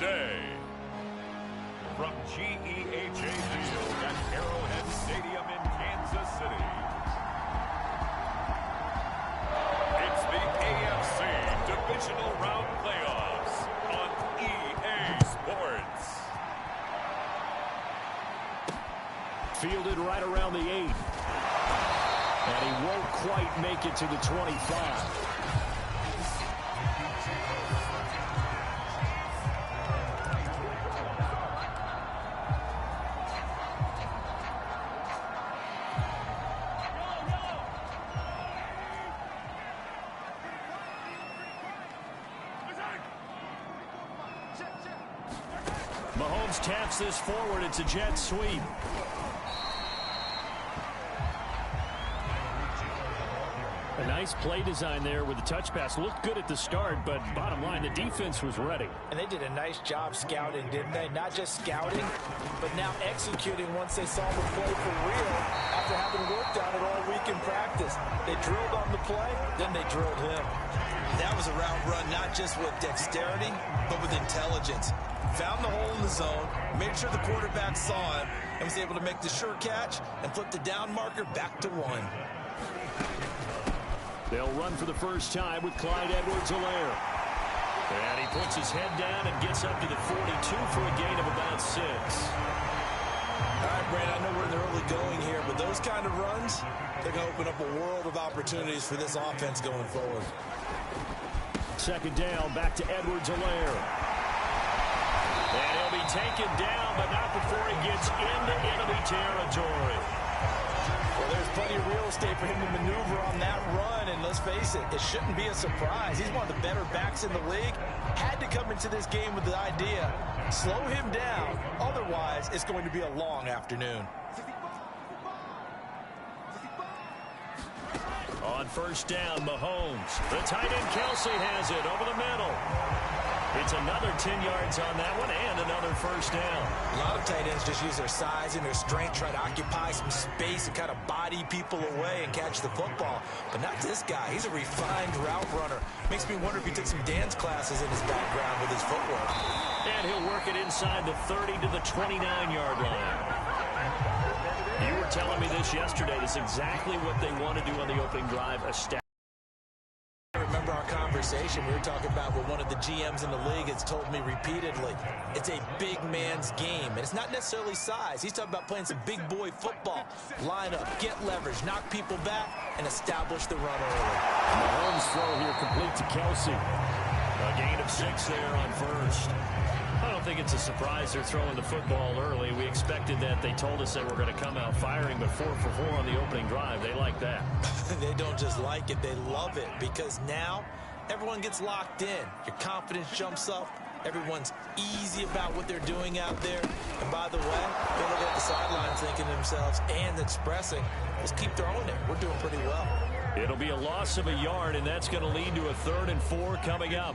today. From GEHA Field at Arrowhead Stadium in Kansas City, it's the AFC Divisional Round Playoffs on EA Sports. Fielded right around the 8. And he won't quite make it to the 25. Mahomes taps this forward. It's a jet sweep. A nice play design there with the touch pass. Looked good at the start, but bottom line, the defense was ready. And they did a nice job scouting, didn't they? Not just scouting, but now executing once they saw the play for real after having worked on it all week in practice. They drilled on the play, then they drilled him. That was a route run not just with dexterity, but with intelligence. Found the hole in the zone, made sure the quarterback saw it, and was able to make the sure catch and flip the down marker back to 1. They'll run for the first time with Clyde Edwards-Helaire. And he puts his head down and gets up to the 42 for a gain of about 6. All right, Brandon, I know we're in the early going here, but those kind of runs, they're going to open up a world of opportunities for this offense going forward. Second down, back to Edwards-Helaire. And he'll be taken down, but not before he gets into enemy territory. Well, there's plenty of real estate for him to maneuver on that run, and let's face it, it shouldn't be a surprise. He's one of the better backs in the league. Had to come into this game with the idea, slow him down, otherwise it's going to be a long afternoon. On first down, Mahomes. The tight end Kelsey has it over the middle. It's another 10 yards on that one and another first down. A lot of tight ends just use their size and their strength, try to occupy some space and kind of body people away and catch the football. But not this guy. He's a refined route runner. Makes me wonder if he took some dance classes in his background with his footwork. And he'll work it inside the 30 to the 29-yard line. You were telling me this yesterday. This is exactly what they want to do on the opening drive. I remember our conversation. We were talking about what one of the GMs in the league has told me repeatedly. It's a big man's game, and it's not necessarily size. He's talking about playing some big boy football. Line up, get leverage, knock people back, and establish the run early. Mahomes throw here complete to Kelsey. A gain of 6 there on first. I don't think it's a surprise they're throwing the football early. We expected that. They told us they were going to come out firing, but 4 for 4 on the opening drive. They like that. They don't just like it, they love it, because now everyone gets locked in. Your confidence jumps up. Everyone's easy about what they're doing out there. And by the way, they look at the sidelines thinking to themselves and expressing, let's keep throwing it. We're doing pretty well. It'll be a loss of a yard, and that's going to lead to a 3rd and 4 coming up.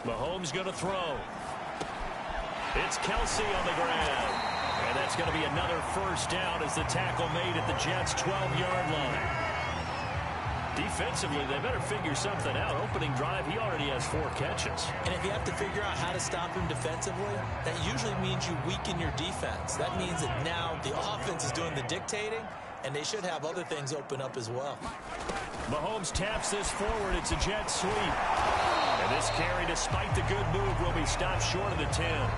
Mahomes going to throw. It's Kelsey on the ground. And that's going to be another first down as the tackle made at the Jets' 12-yard line. Defensively, they better figure something out. Opening drive, he already has 4 catches. And if you have to figure out how to stop him defensively, that usually means you weaken your defense. That means that now the offense is doing the dictating, and they should have other things open up as well. Mahomes taps this forward. It's a jet sweep. And this carry, despite the good move, will be stopped short of the 10.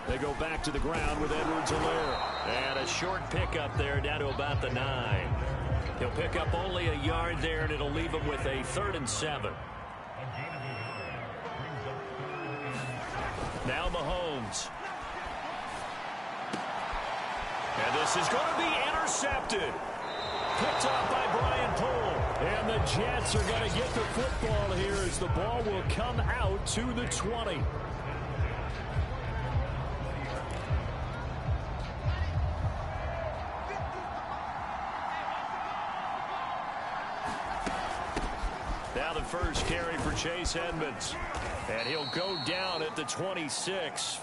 They go back to the ground with Edwards-Helaire. And a short pickup there down to about the 9. He'll pick up only a yard there, and it'll leave him with a 3rd and 7. Now Mahomes. And this is going to be intercepted. Picked up by Brian Poole. And the Jets are going to get the football here as the ball will come out to the 20. Now the first carry for Chase Edmonds. And he'll go down at the 26.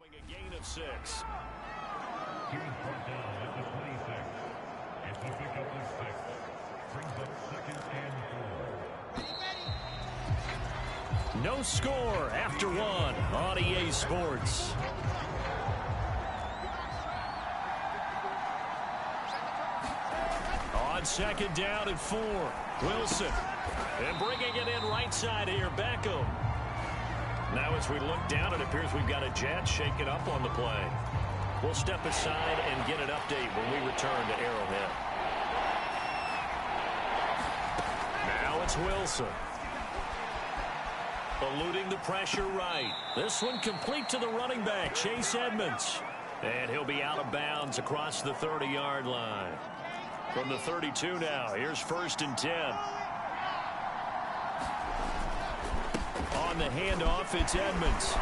A gain of 6. Here's brought down at the 26. It's a pickup of 6. Brings up 2nd and 4. No score after 1 on EA Sports. On 2nd down and 4. Wilson. And bringing it in right side here, Beckham. Now as we look down, it appears we've got a Jets shaking up on the play. We'll step aside and get an update when we return to Arrowhead. Now it's Wilson. Eluding the pressure right. This one complete to the running back, Chase Edmonds. And he'll be out of bounds across the 30-yard line. From the 32 now, here's 1st and 10. On the handoff, it's Edmonds.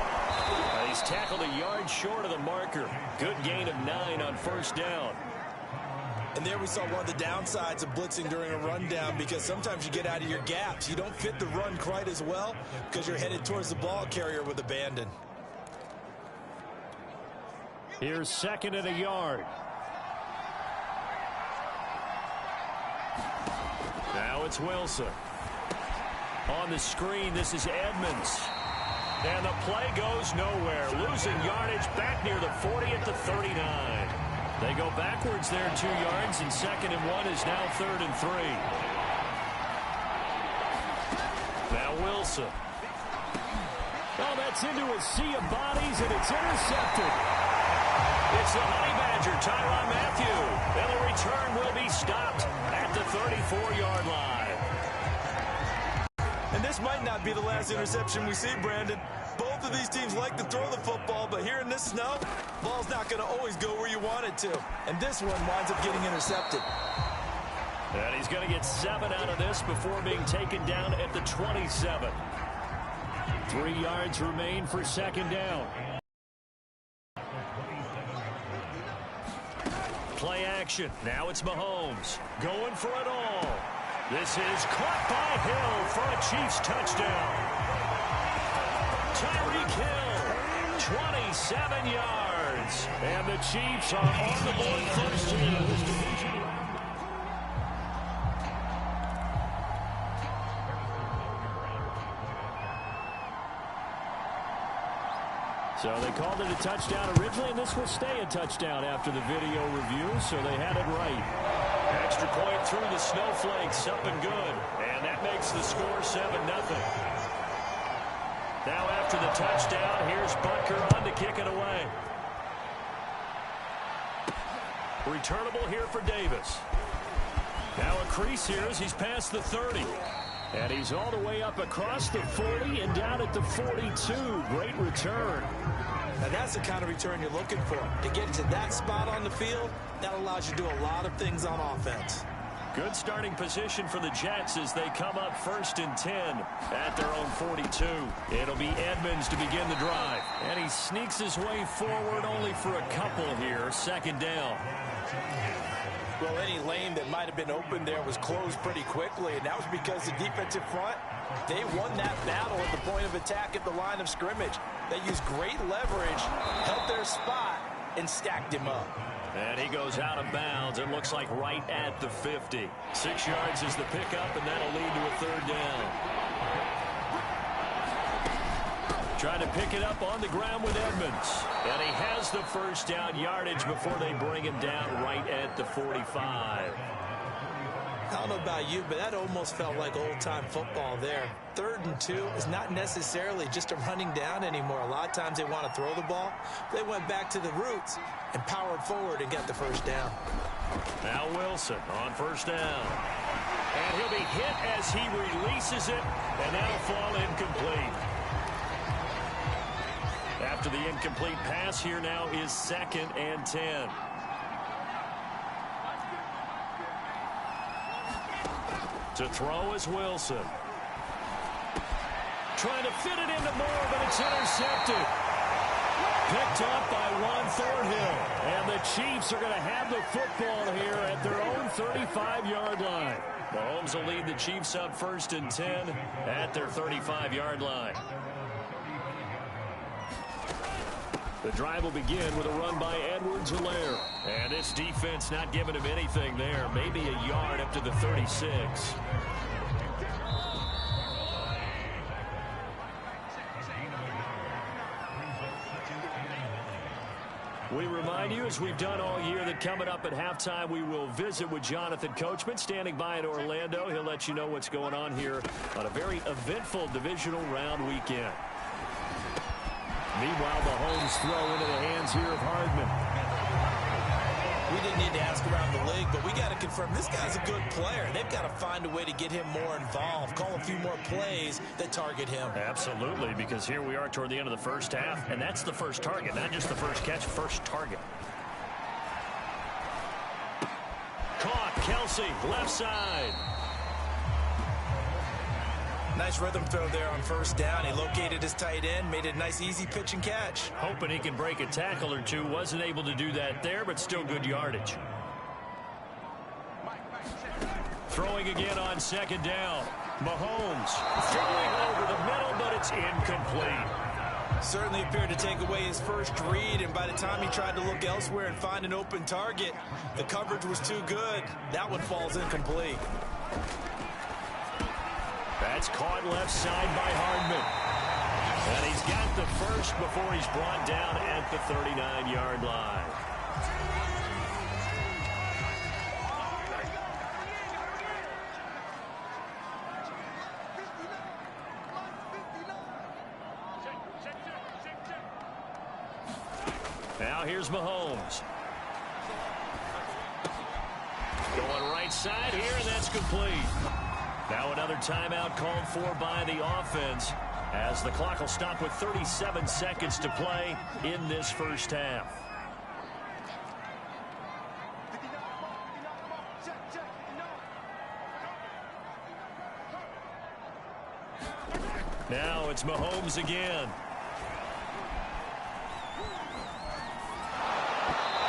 He's tackled a yard short of the marker. Good gain of 9 on 1st down. And there we saw one of the downsides of blitzing during a rundown, because sometimes you get out of your gaps. You don't fit the run quite as well because you're headed towards the ball carrier with abandon. Here's 2nd and a yard. Now it's Wilson. On the screen, this is Edmonds. And the play goes nowhere. Losing yardage back near the 40 at the 39. They go backwards there 2 yards, and 2nd and 1 is now 3rd and 3. Now Wilson. Oh, that's into a sea of bodies, and it's intercepted. It's the Honey Badger, Tyrann Mathieu. And the return will be stopped at the 34-yard line. And this might not be the last interception we see, Brandon. Both of these teams like to throw the football, but here in this snow, ball's not going to always go where you want it to. And this one winds up getting intercepted. And he's going to get 7 out of this before being taken down at the 27. 3 yards remain for 2nd down. Play action. Now it's Mahomes going for it all. This is caught by Hill for a Chiefs touchdown. Tyreek Hill, 27 yards. And the Chiefs are on the board first here in this division. So they called it a touchdown originally, and this will stay a touchdown after the video review, so they had it right. Extra point through the snowflakes, up and good. And that makes the score 7-0. Now after the touchdown, here's Butker on to kick it away. Returnable here for Davis. Now a crease here as he's past the 30. And he's all the way up across the 40 and down at the 42. Great return. Now that's the kind of return you're looking for. To get to that spot on the field, that allows you to do a lot of things on offense. Good starting position for the Jets as they come up 1st and 10 at their own 42. It'll be Edmonds to begin the drive. And he sneaks his way forward only for a couple here. 2nd down. Well, any lane that might have been open there was closed pretty quickly, and that was because the defensive front, they won that battle at the point of attack at the line of scrimmage. They used great leverage, held their spot, and stacked him up. And he goes out of bounds. It looks like right at the 50. 6 yards is the pickup, and that'll lead to a 3rd down. Trying to pick it up on the ground with Edmonds. And he has the 1st down yardage before they bring him down right at the 45. I don't know about you, but that almost felt like old-time football there. 3rd and 2 is not necessarily just a running down anymore. A lot of times they want to throw the ball. They went back to the roots and powered forward and got the 1st down. Now Wilson on 1st down. And he'll be hit as he releases it, and that'll fall incomplete. After the incomplete pass, here now is 2nd and 10. To throw is Wilson. Trying to fit it into Moore, but it's intercepted. Picked up by Juan Thornhill. And the Chiefs are going to have the football here at their own 35-yard line. Mahomes will lead the Chiefs up 1st and 10 at their 35-yard line. The drive will begin with a run by Edwards-Helaire. And this defense not giving him anything there. Maybe a yard up to the 36. We remind you, as we've done all year, that coming up at halftime, we will visit with Jonathan Coachman, standing by in Orlando. He'll let you know what's going on here on a very eventful divisional round weekend. Meanwhile, Mahomes throw into the hands here of Hardman. We didn't need to ask around the league, but we got to confirm this guy's a good player. They've got to find a way to get him more involved, call a few more plays that target him. Absolutely, because here we are toward the end of the first half, and that's the first target, not just the first catch, first target. Caught, Kelsey, left side. Nice rhythm throw there on 1st down. He located his tight end, made a nice easy pitch and catch. Hoping he can break a tackle or two. Wasn't able to do that there, but still good yardage. Throwing again on 2nd down. Mahomes throwing over the middle, but it's incomplete. Certainly appeared to take away his first read, and by the time he tried to look elsewhere and find an open target, the coverage was too good. That one falls incomplete. That's caught left side by Hardman. And he's got the first before he's brought down at the 39-yard line. Now here's Mahomes. Going right side here, and that's complete. Now another timeout called for by the offense, as the clock will stop with 37 seconds to play in this first half. Now it's Mahomes again.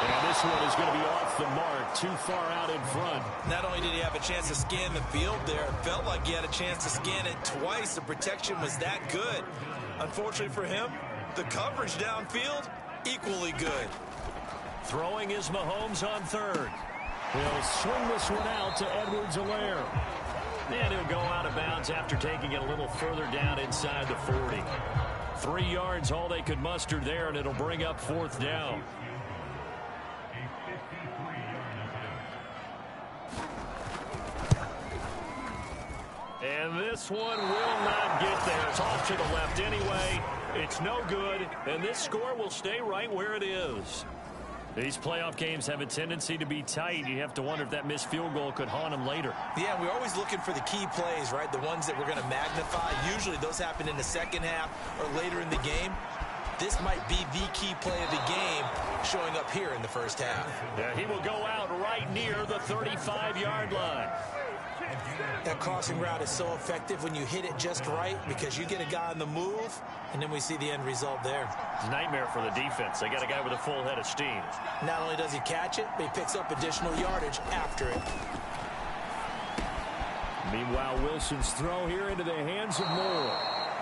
And this one is going to be off the mark, too far out in front. Not only did he have a chance to scan the field there, it felt like he had a chance to scan it twice. The protection was that good. Unfortunately for him, the coverage downfield, equally good. Throwing is Mahomes on 3rd. He'll swing this one out to Edwards-Helaire. And he'll go out of bounds after taking it a little further down inside the 40. 3 yards, all they could muster there, and it'll bring up 4th down. And this one will not get there. It's off to the left anyway. It's no good, and this score will stay right where it is. These playoff games have a tendency to be tight. You have to wonder if that missed field goal could haunt them later. Yeah, we're always looking for the key plays, right? The ones that we're going to magnify. Usually those happen in the second half or later in the game. This might be the key play of the game showing up here in the first half. Yeah, he will go out right near the 35-yard line. That crossing route is so effective when you hit it just right, because you get a guy on the move, and then we see the end result there. It's a nightmare for the defense. They got a guy with a full head of steam. Not only does he catch it, but he picks up additional yardage after it. Meanwhile, Wilson's throw here into the hands of Moore.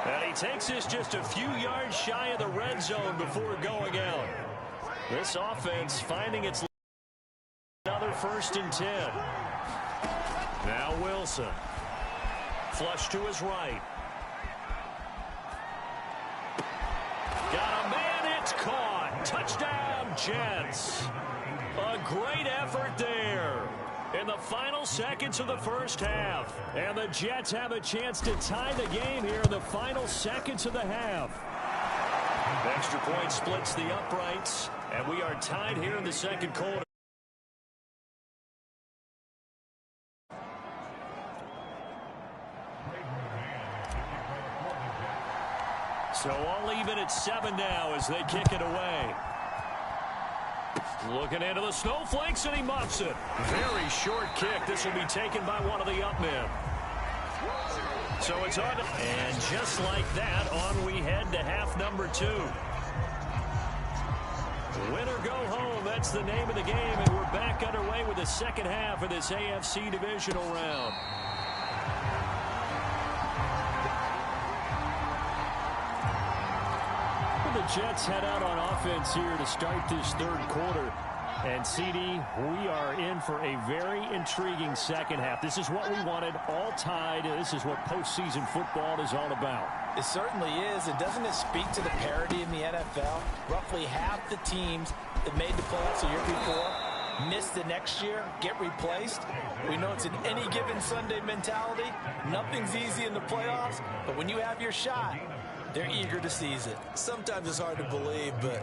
And he takes this just a few yards shy of the red zone before going out. This offense finding its another 1st and 10. Now Wilson. Flush to his right. Got a man, it's caught. Touchdown, Jets. A great effort there in the final seconds of the first half. And the Jets have a chance to tie the game here in the final seconds of the half. Extra point splits the uprights, and we are tied here in the second quarter. So all even at 7 now as they kick it away. Looking into the snowflakes, and he muffs it. Very short kick. This will be taken by one of the up men. So it's on. And just like that, on we head to half number 2. Win or go home, that's the name of the game, and we're back underway with the second half of this AFC divisional round. The Jets head out on offense here to start this third quarter. And, CD, we are in for a very intriguing second half. This is what we wanted, all tied. This is what postseason football is all about. It certainly is. And doesn't it speak to the parity in the NFL? Roughly half the teams that made the playoffs the year before miss the next year, get replaced. We know it's an any given Sunday mentality. Nothing's easy in the playoffs, but when you have your shot, they're eager to seize it. Sometimes it's hard to believe, but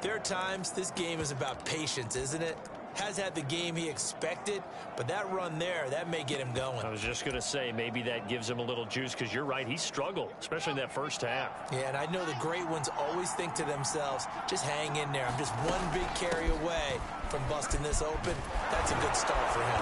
there are times this game is about patience, isn't it? Has had the game he expected, but that run there, that may get him going. I was just going to say, maybe that gives him a little juice, because you're right, he struggled, especially in that first half. Yeah, and I know the great ones always think to themselves, just hang in there. I'm just one big carry away from busting this open. That's a good start for him.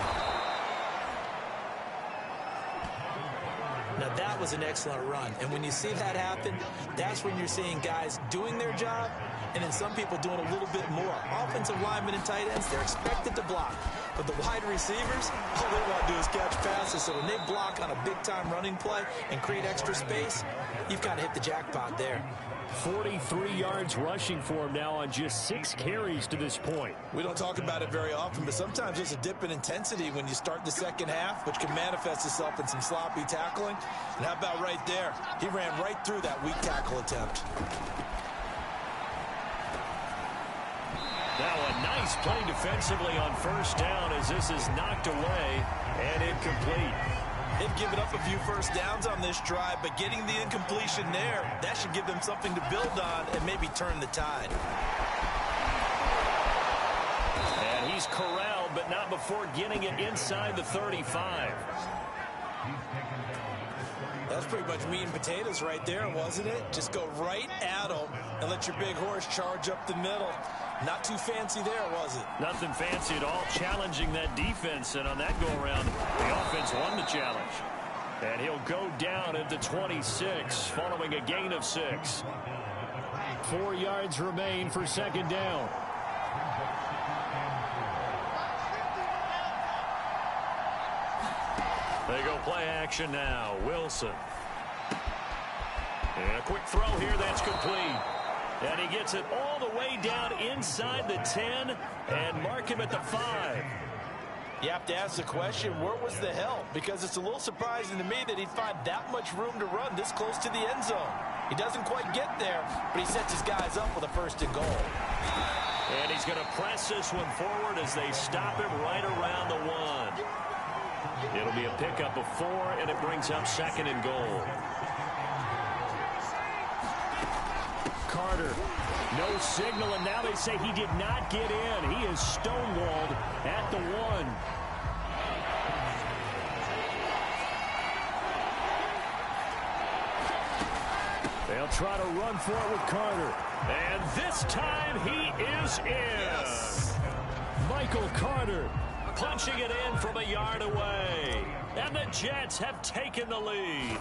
Now, that was an excellent run. And when you see that happen, that's when you're seeing guys doing their job, and then some people doing a little bit more. Offensive linemen and tight ends, they're expected to block. But the wide receivers, all they want to do is catch passes. So when they block on a big-time running play and create extra space, you've got to hit the jackpot there. 43 yards rushing for him now on just 6 carries to this point. We don't talk about it very often, but sometimes there's a dip in intensity when you start the second half, which can manifest itself in some sloppy tackling. And how about right there? He ran right through that weak tackle attempt. Now a nice play defensively on first down as this is knocked away and incomplete. They've given up a few first downs on this drive, but getting the incompletion there, that should give them something to build on and maybe turn the tide. And he's corralled, but not before getting it inside the 35. That's pretty much meat and potatoes right there, wasn't it? Just go right at them and let your big horse charge up the middle. Not too fancy there, was it? Nothing fancy at all, challenging that defense, and on that go-around, the offense won the challenge. And he'll go down at the 26, following a gain of 6. 4 yards remain for second down. They go play action now. Wilson. And a quick throw here, that's complete. And he gets it all the way down inside the 10 and mark him at the 5. You have to ask the question, where was the help? Because it's a little surprising to me that he'd find that much room to run this close to the end zone. He doesn't quite get there, but he sets his guys up with a first and goal. And he's going to press this one forward as they stop him right around the 1. It'll be a pickup of 4, and it brings up second and goal. Carter, no signal, and now they say he did not get in. He is stonewalled at the 1. They'll try to run for it with Carter. And this time he is in. Yes. Michael Carter punching it in from a yard away. And the Jets have taken the lead.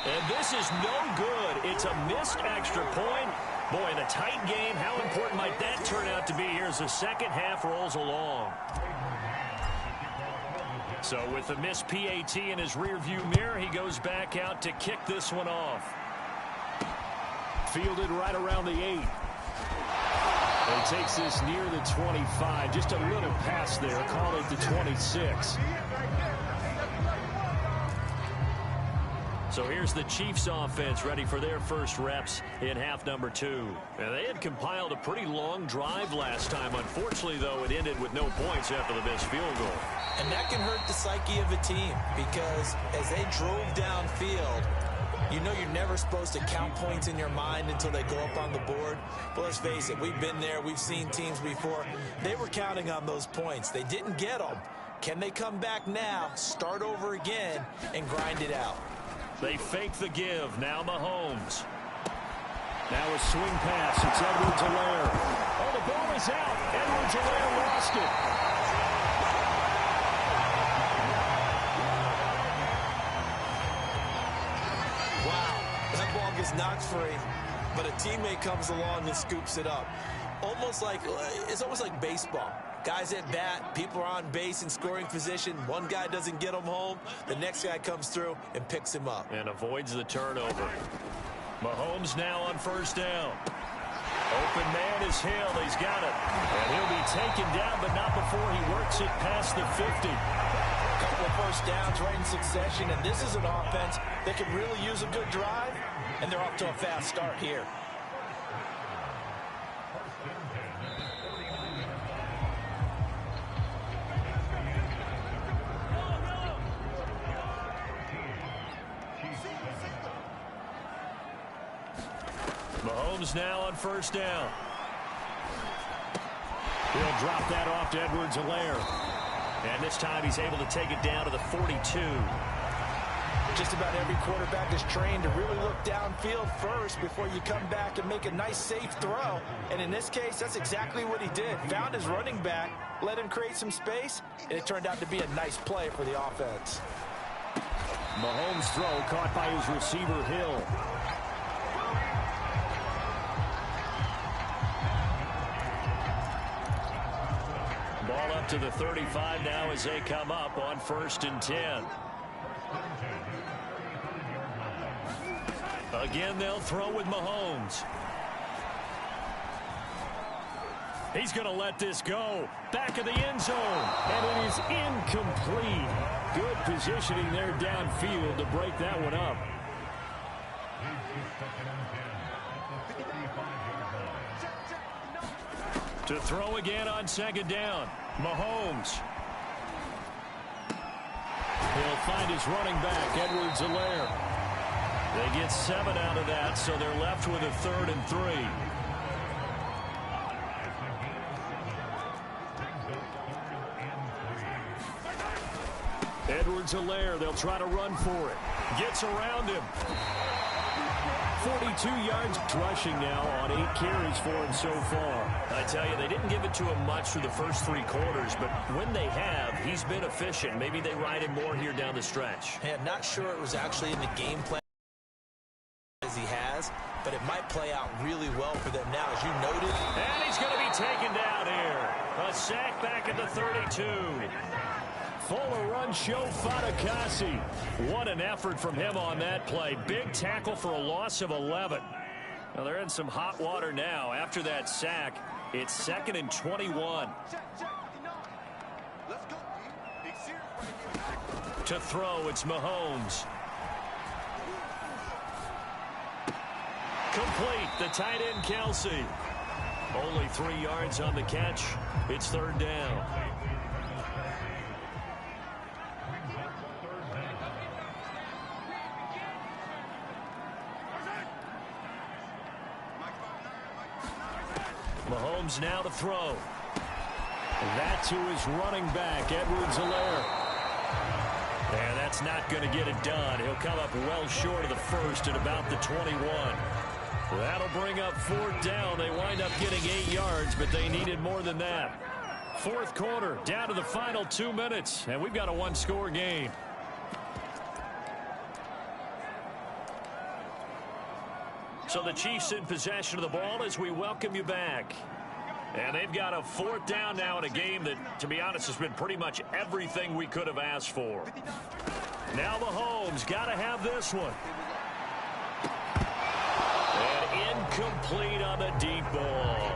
And this is no good. It's a missed extra point. Boy, in a tight game, how important might that turn out to be here as the second half rolls along? So with the missed PAT in his rearview mirror, he goes back out to kick this one off. Fielded right around the 8. And he takes this near the 25. Just a little pass there. Call it the 26. So here's the Chiefs offense ready for their first reps in half number 2. And they had compiled a pretty long drive last time. Unfortunately, though, it ended with no points after the missed field goal. And that can hurt the psyche of a team because as they drove downfield, you know you're never supposed to count points in your mind until they go up on the board. But let's face it, we've been there. We've seen teams before. They were counting on those points. They didn't get them. Can they come back now, start over again, and grind it out? They fake the give. Now Mahomes. Now a swing pass. It's Edwards-Helaire. Oh, the ball is out. Edwards-Helaire lost it. Wow, that ball gets knocked free, but a teammate comes along and scoops it up. It's almost like baseball. Guys at bat, people are on base in scoring position. One guy doesn't get him home. The next guy comes through and picks him up. And avoids the turnover. Mahomes now on first down. Open man is Hill. He's got it. And he'll be taken down, but not before he works it past the 50. A couple of first downs right in succession, and this is an offense that can really use a good drive, and they're off to a fast start here. Mahomes now on first down. He'll drop that off to Edwards-Helaire. And this time he's able to take it down to the 42. Just about every quarterback is trained to really look downfield first before you come back and make a nice, safe throw. And in this case, that's exactly what he did. Found his running back, let him create some space, and it turned out to be a nice play for the offense. Mahomes' throw caught by his receiver, Hill. Ball up to the 35 now as they come up on 1st and 10. Again, they'll throw with Mahomes. He's going to let this go. Back of the end zone. And it is incomplete. Good positioning there downfield to break that one up. To throw again on 2nd down. Mahomes. He'll find his running back, Edwards-Helaire. They get 7 out of that, so they're left with a 3rd and 3. Edwards-Helaire, they'll try to run for it. Gets around him. 42 yards rushing now on 8 carries for him so far. I tell you, they didn't give it to him much through the first 3 quarters, but when they have, he's been efficient. Maybe they ride him more here down the stretch. Yeah, not sure it was actually in the game plan as he has, but it might play out really well for them now, as you noted. And he's going to be taken down here. A sack back at the 32. Fuller run show Fatukasi. What an effort from him on that play. Big tackle for a loss of 11. Now they're in some hot water now. After that sack, it's 2nd and 21. To throw, it's Mahomes. Complete. The tight end, Kelsey. Only 3 yards on the catch. It's 3rd down. Mahomes now to throw. That's who is running back, Edwards-Helaire. And that's not going to get it done. He'll come up well short of the 1st at about the 21. That'll bring up 4th down. They wind up getting 8 yards, but they needed more than that. 4th quarter, down to the final 2 minutes, and we've got a 1-score game. So the Chiefs in possession of the ball as we welcome you back. And they've got a 4th down now in a game that, to be honest, has been pretty much everything we could have asked for. Now Mahomes got to have this one. And incomplete on the deep ball.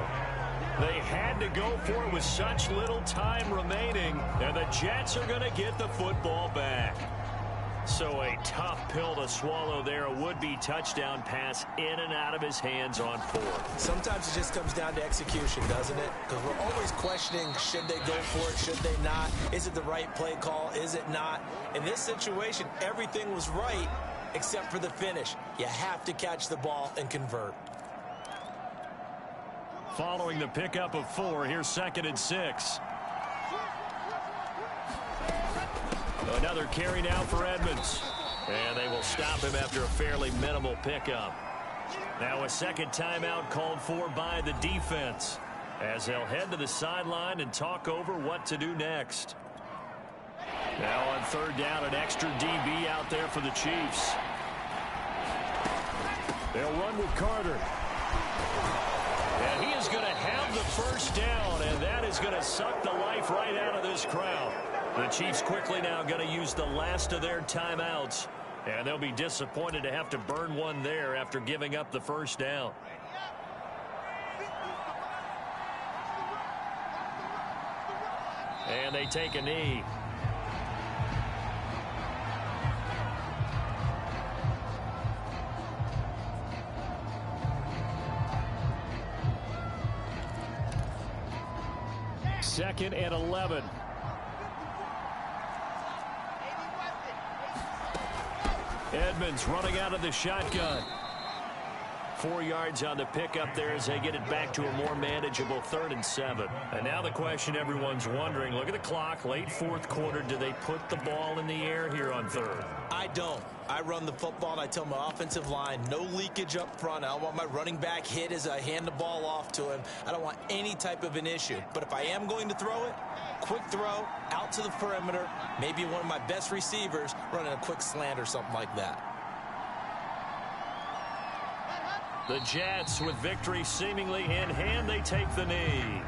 They had to go for it with such little time remaining, and the Jets are going to get the football back. So a tough pill to swallow there. A would-be touchdown pass in and out of his hands on 4th. Sometimes it just comes down to execution, doesn't it? Because we're always questioning, should they go for it, should they not? Is it the right play call, is it not? In this situation, everything was right except for the finish. You have to catch the ball and convert. Following the pickup of 4, here's 2nd and 6. Another carry now for Edmonds. And they will stop him after a fairly minimal pickup. Now a second timeout called for by the defense, as they'll head to the sideline and talk over what to do next. Now on third down, an extra DB out there for the Chiefs. They'll run with Carter. And he is going to have the first down, and that is going to suck the life right out of this crowd. The Chiefs quickly now going to use the last of their timeouts, and they'll be disappointed to have to burn one there after giving up the first down. And they take a knee. Second and 11. Edmonds running out of the shotgun. 4 yards on the pickup there as they get it back to a more manageable 3rd and 7. And now the question everyone's wondering, look at the clock, late fourth quarter, do they put the ball in the air here on third? I don't. I run the football and I tell my offensive line, no leakage up front. I don't want my running back hit as I hand the ball off to him. I don't want any type of an issue. But if I am going to throw it, quick throw, out to the perimeter, maybe one of my best receivers running a quick slant or something like that. The Jets, with victory seemingly in hand, they take the knee.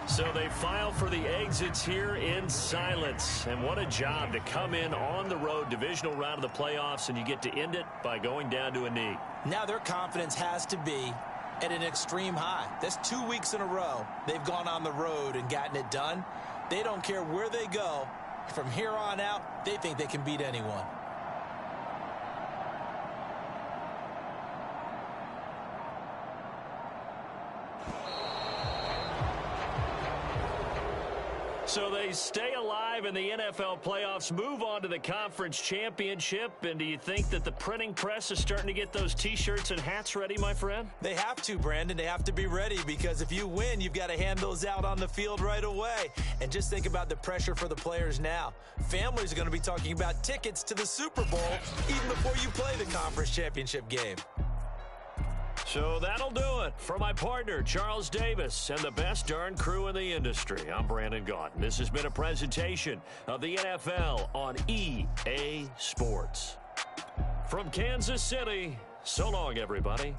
So they file for the exits here in silence. And what a job to come in on the road, divisional round of the playoffs, and you get to end it by going down to a knee. Now their confidence has to be at an extreme high. That's 2 weeks in a row they've gone on the road and gotten it done. They don't care where they go. From here on out, they think they can beat anyone. So they stay alive in the NFL playoffs, move on to the conference championship. And do you think that the printing press is starting to get those T-shirts and hats ready, my friend? They have to, Brandon. They have to be ready, because if you win, you've got to hand those out on the field right away. And just think about the pressure for the players now. Families are going to be talking about tickets to the Super Bowl even before you play the conference championship game. So that'll do it. For my partner, Charles Davis, and the best darn crew in the industry, I'm Brandon Gaudin. This has been a presentation of the NFL on EA Sports. From Kansas City, so long, everybody.